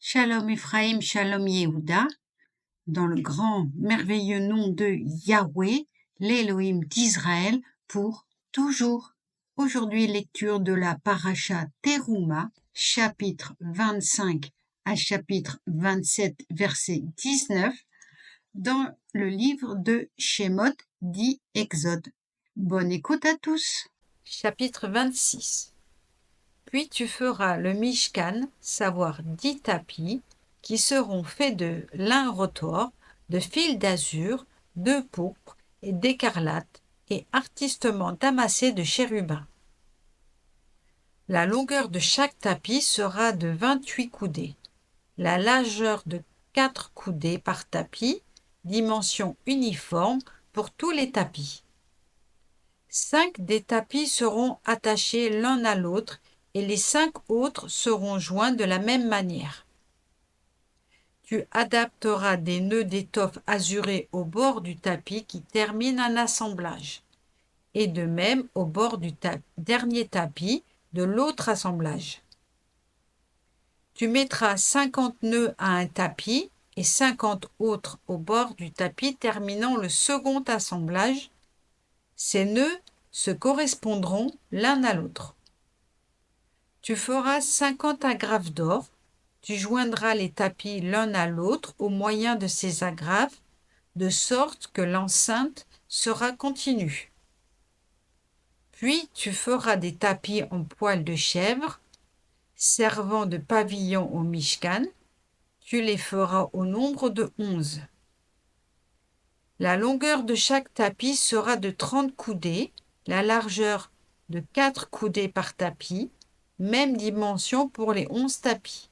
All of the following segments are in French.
Shalom Ephraim, Shalom Yehuda, dans le grand, merveilleux nom de Yahweh, l'Élohim d'Israël, pour toujours. Aujourd'hui, lecture de la Paracha Teruma, chapitre 25 à chapitre 27, verset 19, dans le livre de Shemot, dit Exode. Bonne écoute à tous. Chapitre 26. Puis tu feras le Mishkan, savoir 10 tapis, qui seront faits de lin retors, de fil d'azur, de pourpre et d'écarlate, et artistement amassés de chérubins. La longueur de chaque tapis sera de 28 coudées, la largeur de 4 coudées par tapis, dimension uniforme pour tous les tapis. 5 des tapis seront attachés l'un à l'autre et les 5 autres seront joints de la même manière. Tu adapteras des nœuds d'étoffe azurée au bord du tapis qui termine un assemblage, et de même au bord du dernier tapis de l'autre assemblage. Tu mettras 50 nœuds à un tapis et 50 autres au bord du tapis terminant le second assemblage. Ces nœuds se correspondront l'un à l'autre. Tu feras 50 agrafes d'or, tu joindras les tapis l'un à l'autre au moyen de ces agrafes, de sorte que l'enceinte sera continue. Puis tu feras des tapis en poil de chèvre, servant de pavillon au Mishkan, tu les feras au nombre de 11. La longueur de chaque tapis sera de 30 coudées, la largeur de 4 coudées par tapis, même dimension pour les 11 tapis.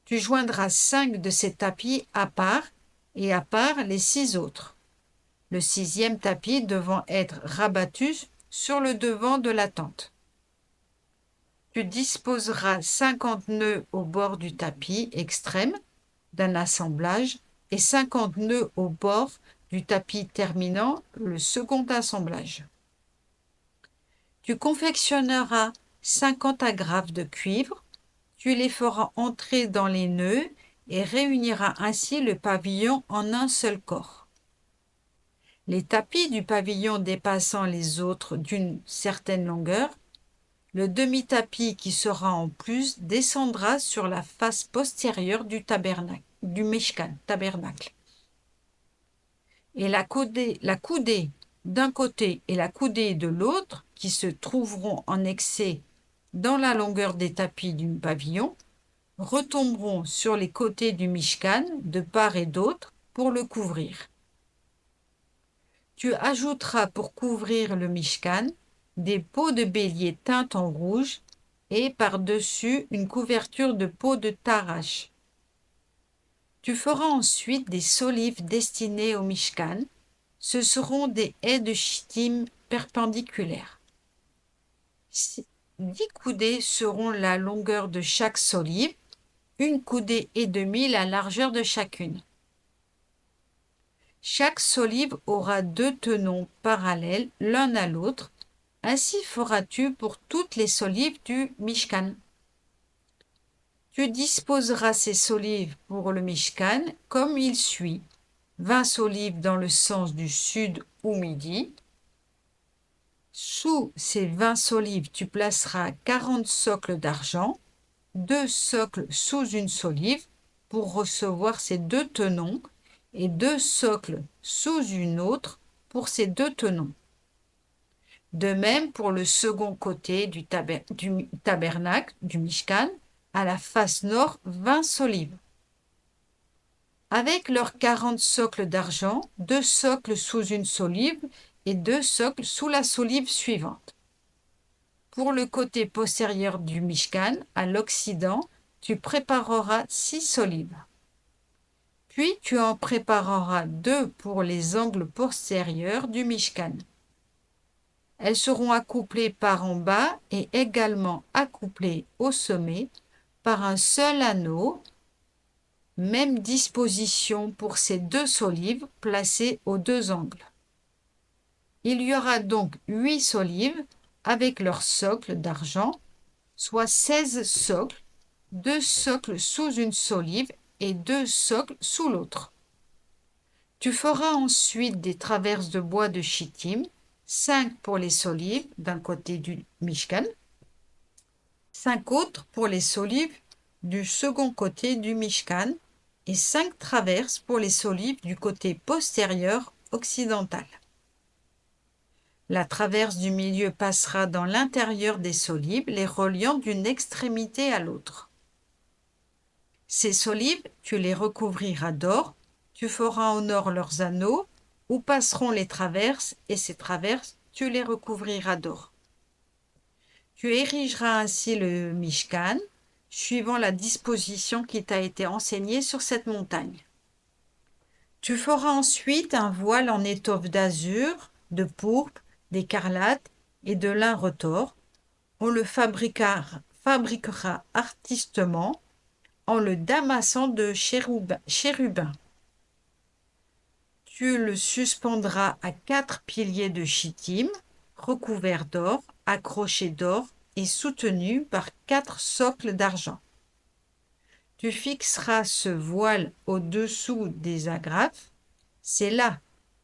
Tu joindras 5 de ces tapis à part et à part les 6 autres, le 6e tapis devant être rabattu sur le devant de la tente. Tu disposeras 50 nœuds au bord du tapis extrême d'un assemblage et 50 nœuds au bord du tapis terminant le second assemblage. Tu confectionneras 50 agrafes de cuivre, tu les feras entrer dans les nœuds et réuniras ainsi le pavillon en un seul corps. Les tapis du pavillon dépassant les autres d'une certaine longueur, le demi-tapis qui sera en plus descendra sur la face postérieure du tabernacle. Et la coudée d'un côté et la coudée de l'autre, qui se trouveront en excès dans la longueur des tapis du pavillon, retomberont sur les côtés du Mishkan de part et d'autre pour le couvrir. Tu ajouteras pour couvrir le Mishkan des peaux de bélier teintes en rouge et par-dessus une couverture de peau de tarache. Tu feras ensuite des solives destinées au Mishkan. Ce seront des haies de chittim perpendiculaires. 10 coudées seront la longueur de chaque solive, 1 coudée et demie la largeur de chacune. Chaque solive aura 2 tenons parallèles l'un à l'autre. Ainsi feras-tu pour toutes les solives du Mishkan. Tu disposeras ces solives pour le Mishkan comme il suit. 20 solives dans le sens du sud ou midi. Sous ces 20 solives, tu placeras 40 socles d'argent, 2 socles sous une solive pour recevoir ces 2 tenons et 2 socles sous une autre pour ces 2 tenons. De même pour le second côté du tabernacle, du Mishkan, à la face nord, 20 solives. Avec leurs 40 socles d'argent, 2 socles sous une solive et 2 socles sous la solive suivante. Pour le côté postérieur du Mishkan, à l'occident, tu prépareras 6 solives. Puis tu en prépareras 2 pour les angles postérieurs du Mishkan. Elles seront accouplées par en bas et également accouplées au sommet par un seul anneau. Même disposition pour ces 2 solives placées aux 2 angles. Il y aura donc 8 solives avec leur socle d'argent, soit 16 socles, 2 socles sous une solive et 2 socles sous l'autre. Tu feras ensuite des traverses de bois de chittim, 5 pour les solives d'un côté du Mishkan, 5 autres pour les solives du second côté du Mishkan et 5 traverses pour les solives du côté postérieur occidental. La traverse du milieu passera dans l'intérieur des solives, les reliant d'une extrémité à l'autre. Ces solives, tu les recouvriras d'or, tu feras en or leurs anneaux, où passeront les traverses, et ces traverses, tu les recouvriras d'or. Tu érigeras ainsi le Mishkan, suivant la disposition qui t'a été enseignée sur cette montagne. Tu feras ensuite un voile en étoffe d'azur, de pourpre, d'écarlate et de lin retors. On le fabriquera artistement en le damassant de chérubins. Tu le suspendras à 4 piliers de chittim, recouverts d'or, accrochés d'or et soutenus par 4 socles d'argent. Tu fixeras ce voile au-dessous des agrafes. C'est là,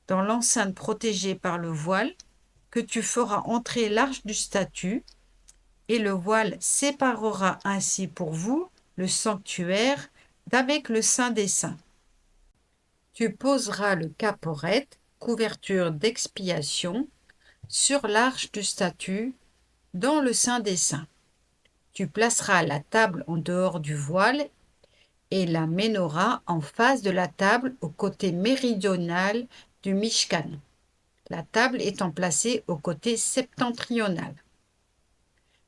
dans l'enceinte protégée par le voile, que tu feras entrer l'arche du statut, et le voile séparera ainsi pour vous le sanctuaire d'avec le Saint des Saints. Tu poseras le caporet, couverture d'expiation, sur l'arche du statut, dans le Saint des Saints. Tu placeras la table en dehors du voile et la menorah en face de la table au côté méridional du Mishkan, la table étant placée au côté septentrional.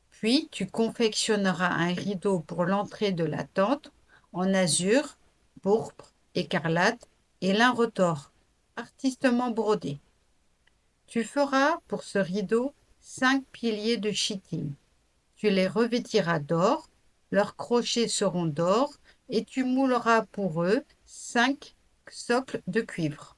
Puis tu confectionneras un rideau pour l'entrée de la tente en azur, pourpre, écarlate et lin retors, artistement brodé. Tu feras pour ce rideau 5 piliers de chittim. Tu les revêtiras d'or, leurs crochets seront d'or, et tu mouleras pour eux 5 socles de cuivre.